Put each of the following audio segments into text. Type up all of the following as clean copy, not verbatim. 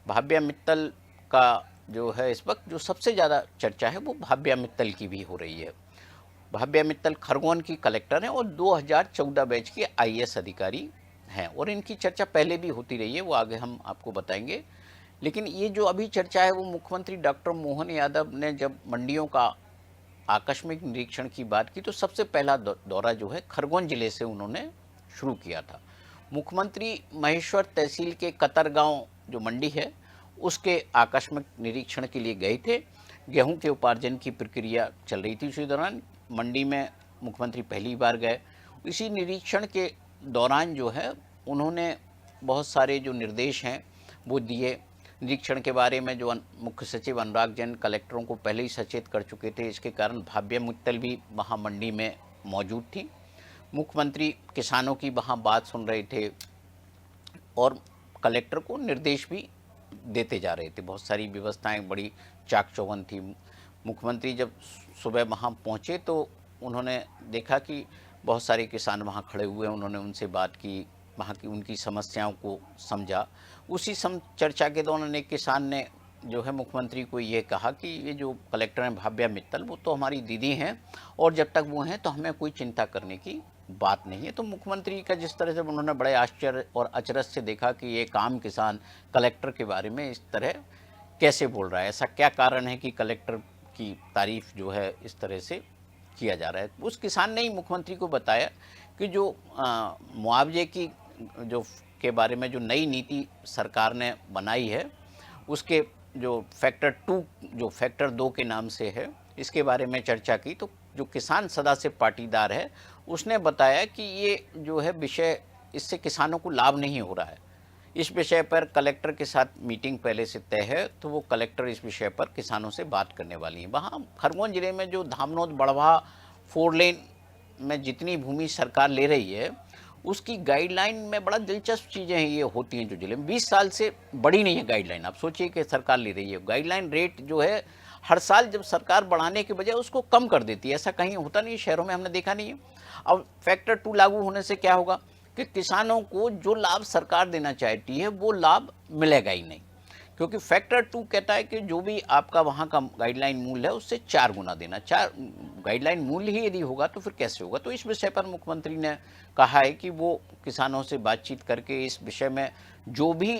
भाव्या मित्तल का जो है इस वक्त जो सबसे ज़्यादा चर्चा है वो भाव्या मित्तल की भी हो रही है। भाव्या मित्तल खरगोन की कलेक्टर हैं और 2014 बैच की आईएएस अधिकारी हैं और इनकी चर्चा पहले भी होती रही है, वो आगे हम आपको बताएंगे। लेकिन ये जो अभी चर्चा है वो मुख्यमंत्री डॉक्टर मोहन यादव ने जब मंडियों का आकस्मिक निरीक्षण की बात की तो सबसे पहला दौरा जो है खरगोन जिले से उन्होंने शुरू किया था। मुख्यमंत्री महेश्वर तहसील के कतरगांव जो मंडी है उसके आकस्मिक निरीक्षण के लिए गए थे। गेहूं के उपार्जन की प्रक्रिया चल रही थी उसी दौरान मंडी में मुख्यमंत्री पहली बार गए। इसी निरीक्षण के दौरान जो है उन्होंने बहुत सारे जो निर्देश हैं वो दिए। निरीक्षण के बारे में जो मुख्य सचिव अनुराग जैन कलेक्टरों को पहले ही सचेत कर चुके थे, इसके कारण भाव्या मित्तल भी वहाँ मंडी में मौजूद थी। मुख्यमंत्री किसानों की वहाँ बात सुन रहे थे और कलेक्टर को निर्देश भी देते जा रहे थे। बहुत सारी व्यवस्थाएं बड़ी चाक चौबंद थी। मुख्यमंत्री जब सुबह वहाँ पहुँचे तो उन्होंने देखा कि बहुत सारे किसान वहाँ खड़े हुए हैं। उन्होंने उनसे बात की, वहाँ की उनकी समस्याओं को समझा। उसी चर्चा के दौरान एक किसान ने जो है मुख्यमंत्री को ये कहा कि ये जो कलेक्टर हैं भाव्या मित्तल वो तो हमारी दीदी हैं और जब तक वो हैं तो हमें कोई चिंता करने की बात नहीं है। तो मुख्यमंत्री का जिस तरह से उन्होंने बड़े आश्चर्य और अचरज से देखा कि ये आम किसान कलेक्टर के बारे में इस तरह कैसे बोल रहा है, ऐसा क्या कारण है कि कलेक्टर की तारीफ जो है इस तरह से किया जा रहा है। उस किसान ने ही मुख्यमंत्री को बताया कि जो मुआवजे की जो के बारे में जो नई नीति सरकार ने बनाई है उसके जो फैक्टर 2 के नाम से है, इसके बारे में चर्चा की। तो जो किसान सदा से पाटीदार है उसने बताया कि ये जो है विषय, इससे किसानों को लाभ नहीं हो रहा है। इस विषय पर कलेक्टर के साथ मीटिंग पहले से तय है, तो वो कलेक्टर इस विषय पर किसानों से बात करने वाली हैं। वहाँ खरगोन जिले में जो धामनोद बड़वा 4 लेन में जितनी भूमि सरकार ले रही है उसकी गाइडलाइन में बड़ा दिलचस्प चीज़ें हैं ये होती हैं जो जिले में 20 साल से बड़ी नहीं है गाइडलाइन। आप सोचिए कि सरकार ले रही है गाइडलाइन रेट जो है हर साल जब सरकार बढ़ाने के बजाय उसको कम कर देती है। ऐसा कहीं होता नहीं, शहरों में हमने देखा नहीं है। अब फैक्टर 2 लागू होने से क्या होगा कि किसानों को जो लाभ सरकार देना चाहती है वो लाभ मिलेगा ही नहीं, क्योंकि फैक्टर 2 कहता है कि जो भी आपका वहाँ का गाइडलाइन मूल्य है उससे 4 गुना देना। 4 गाइडलाइन मूल्य ही यदि होगा तो फिर कैसे होगा। तो इस विषय पर मुख्यमंत्री ने कहा है कि वो किसानों से बातचीत करके इस विषय में जो भी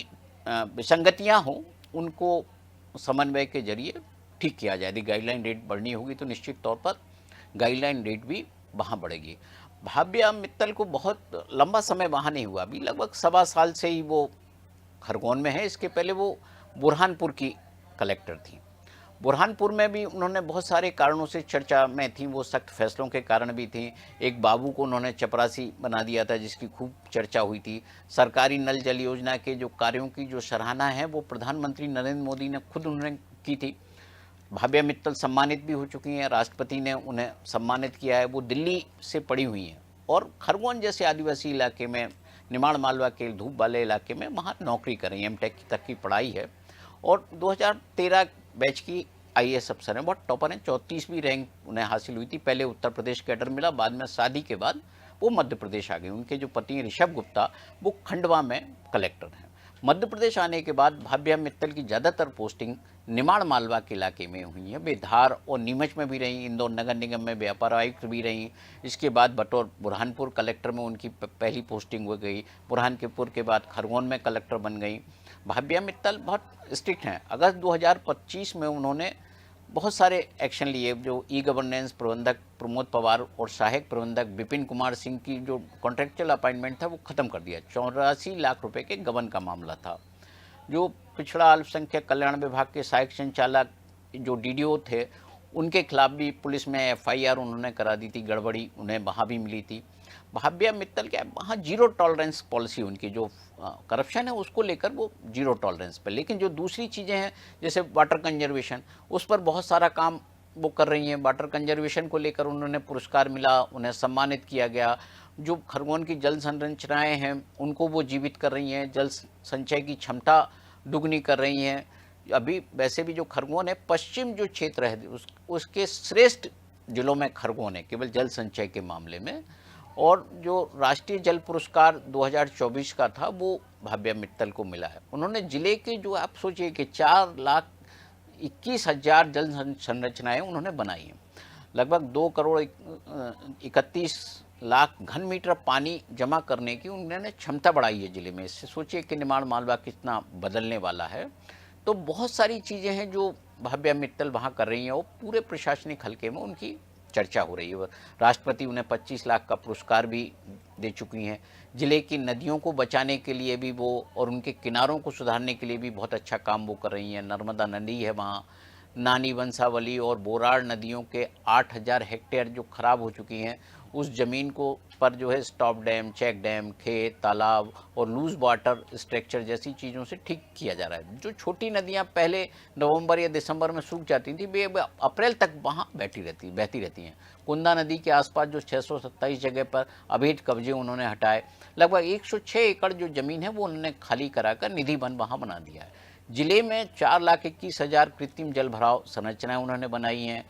विसंगतियाँ हों उनको समन्वय के जरिए ठीक किया जाए। यदि गाइडलाइन रेट बढ़नी होगी तो निश्चित तौर पर गाइडलाइन रेट भी वहाँ बढ़ेगी। भाव्या मित्तल को बहुत लंबा समय वहाँ नहीं हुआ, अभी लगभग 1.25 साल से ही वो खरगोन में है। इसके पहले वो बुरहानपुर की कलेक्टर थी। बुरहानपुर में भी उन्होंने बहुत सारे कारणों से चर्चा में थी, वो सख्त फैसलों के कारण भी थी। एक बाबू को उन्होंने चपरासी बना दिया था जिसकी खूब चर्चा हुई थी। सरकारी नल जल योजना के जो कार्यों की जो सराहना है वो प्रधानमंत्री नरेंद्र मोदी ने खुद उन्होंने की थी। भाव्या मित्तल सम्मानित भी हो चुकी हैं, राष्ट्रपति ने उन्हें सम्मानित किया है। वो दिल्ली से पढ़ी हुई हैं और खरगोन जैसे आदिवासी इलाके में, निमाड़ मालवा के धूप वाले इलाके में वहाँ नौकरी कर रही हैं। एमटेक तक की पढ़ाई है और 2013 बैच की आईएएस अफसर हैं। बहुत टॉपर हैं, 34वीं रैंक उन्हें हासिल हुई थी। पहले उत्तर प्रदेश कैडर मिला, बाद में शादी के बाद वो मध्य प्रदेश आ गए। उनके जो पति ऋषभ गुप्ता वो खंडवा में कलेक्टर हैं। मध्य प्रदेश आने के बाद भाव्या मित्तल की ज़्यादातर पोस्टिंग निमाड़ मालवा के इलाके में हुई है। वे धार और नीमच में भी रहीं, इंदौर नगर निगम में व्यापार आयुक्त भी रहीं। इसके बाद बतौर बुरहानपुर कलेक्टर में उनकी पहली पोस्टिंग हो गई। बुरहानपुर के बाद खरगोन में कलेक्टर बन गई। भाव्या मित्तल बहुत स्ट्रिक्ट हैं। अगस्त 2025 में उन्होंने बहुत सारे एक्शन लिए। जो ई गवर्नेंस प्रबंधक प्रमोद पवार और सहायक प्रबंधक विपिन कुमार सिंह की जो कॉन्ट्रेक्चुअल अपॉइंटमेंट था वो ख़त्म कर दिया। 84 लाख रुपए के गबन का मामला था। जो पिछड़ा अल्पसंख्यक कल्याण विभाग के सहायक संचालक जो डीडीओ थे उनके खिलाफ भी पुलिस में एफआईआर उन्होंने करा दी थी, गड़बड़ी उन्हें वहाँ भी मिली थी। भाव्या मित्तल क्या, वहाँ जीरो टॉलरेंस पॉलिसी उनकी, जो करप्शन है उसको लेकर वो जीरो टॉलरेंस पर। लेकिन जो दूसरी चीज़ें हैं जैसे वाटर कंजर्वेशन, उस पर बहुत सारा काम वो कर रही हैं। वाटर कंजर्वेशन को लेकर उन्होंने पुरस्कार मिला, उन्हें सम्मानित किया गया। जो खरगोन की जल संरचनाएँ हैं उनको वो जीवित कर रही हैं, जल संचय की क्षमता दुगनी कर रही हैं। अभी वैसे भी जो खरगोन है पश्चिम जो क्षेत्र है उसके श्रेष्ठ जिलों में खरगोन है केवल जल संचय के मामले में। और जो राष्ट्रीय जल पुरस्कार 2024 का था वो भाव्या मित्तल को मिला है। उन्होंने जिले के जो आप सोचिए कि 4,21,000 जल संरचनाएं उन्होंने बनाई हैं। लगभग 2,31,00,000 घन मीटर पानी जमा करने की उन्होंने क्षमता बढ़ाई है जिले में। इससे सोचिए कि निर्माण मालवा कितना बदलने वाला है। तो बहुत सारी चीज़ें हैं जो भाव्या मित्तल वहाँ कर रही हैं और पूरे प्रशासनिक हलके में उनकी चर्चा हो रही है। राष्ट्रपति उन्हें 25 लाख का पुरस्कार भी दे चुकी हैं। जिले की नदियों को बचाने के लिए भी वो और उनके किनारों को सुधारने के लिए भी बहुत अच्छा काम वो कर रही हैं। नर्मदा नदी है वहाँ, नानी वंशावली और बोराड़ नदियों के 8,000 हेक्टेयर जो खराब हो चुकी हैं, उस ज़मीन को पर जो है स्टॉप डैम, चेक डैम, खेत, तालाब और लूज वाटर स्ट्रक्चर जैसी चीज़ों से ठीक किया जा रहा है। जो छोटी नदियां पहले नवंबर या दिसंबर में सूख जाती थी, वे अप्रैल तक वहाँ बहती रहती हैं। कुंदा नदी के आसपास जो 627 जगह पर अवैध कब्जे उन्होंने हटाए। लगभग 106 एकड़ जो ज़मीन है वो उन्होंने खाली कराकर निधि वन वहाँ बना दिया है। जिले में 4,21,000 कृत्रिम जल भराव संरचनाएं उन्होंने बनाई हैं,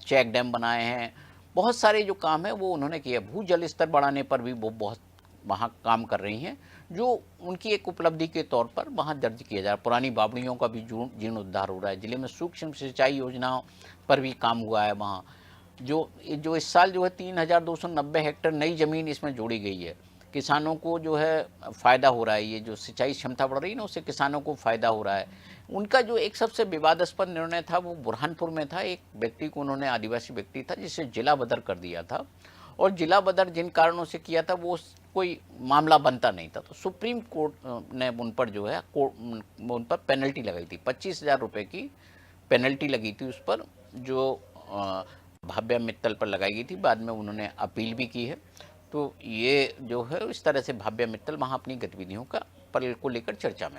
चेक डैम बनाए हैं। बहुत सारे जो काम है वो उन्होंने किया। भूजल स्तर बढ़ाने पर भी वो बहुत वहाँ काम कर रही हैं, जो उनकी एक उपलब्धि के तौर पर वहाँ दर्ज किया जा रहा है। पुरानी बावड़ियों का भी जीर्णोद्धार हो रहा है। जिले में सूक्ष्म सिंचाई योजनाओं पर भी काम हुआ है वहाँ। जो इस साल जो है 3,290 हेक्टेयर नई ज़मीन इसमें जोड़ी गई है। किसानों को जो है फ़ायदा हो रहा है। ये जो सिंचाई क्षमता बढ़ रही है ना, उससे किसानों को फ़ायदा हो रहा है। उनका जो एक सबसे विवादास्पद निर्णय था वो बुरहानपुर में था। एक व्यक्ति को उन्होंने, आदिवासी व्यक्ति था, जिसे जिला बदर कर दिया था और जिला बदर जिन कारणों से किया था वो कोई मामला बनता नहीं था। तो सुप्रीम कोर्ट ने उन पर जो है उन पर पेनल्टी लगाई थी। 25,000 रुपये की पेनल्टी लगी थी उस पर, जो भाव्या मित्तल पर लगाई गई थी। बाद में उन्होंने अपील भी की है। तो ये जो है इस तरह से भाव्या मित्तल वहाँ अपनी गतिविधियों को लेकर चर्चा में